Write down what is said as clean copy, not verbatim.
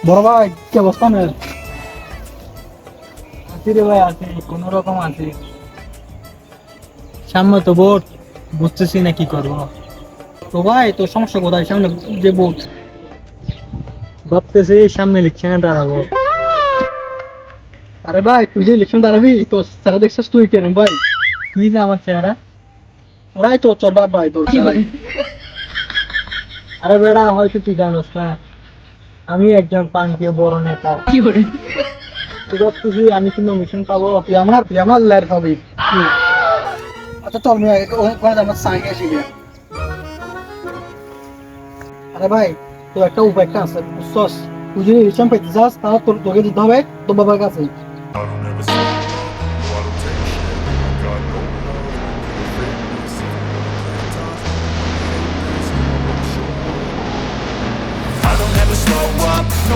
বড় ভাই কি অবস্থা নেই? আছি রে ভাই, আছি কোন রকম আছি। সামনে তো ভোট, বুঝতেছি না কি করবো। তো ভাই তোর সমস্যা কোথায়? সামনে যে ভোট। ভাবতেছি সামনে ইলেকশনে দাঁড়াবো। আরে ভাই তুই যে ইলেকশন দাঁড়াবি তো স্যার দেখছিস তুই কেন ভাই? তুই না আমার চেহারা। ওরাই তো তোর বাপ ভাই তোর ভাই। আরে বেড়া, হয়তো তুই জানোস না, আমি একজন প্রান্তীয় বড় নেতা। তুই ভাবতেছি আমি কি নমিনেশন পাবো? তুই আমার ল্যাড হবি। আচ্ছা চল মিয়া ওখানে আমার সাইকে আসি গিয়া। আরে ভাই তো একটা উপায় একটা আছে বুঝছস? তুই যদি ইলেকশন পেতে চাস তাহলে তোকে দিতে হবে তোর বাবার কাছে। I don't ever slow down, no I don't take shit. I got no love for the fakeness. If you wanna play tough, hate this, I wanna show up. I don't ever slow up, no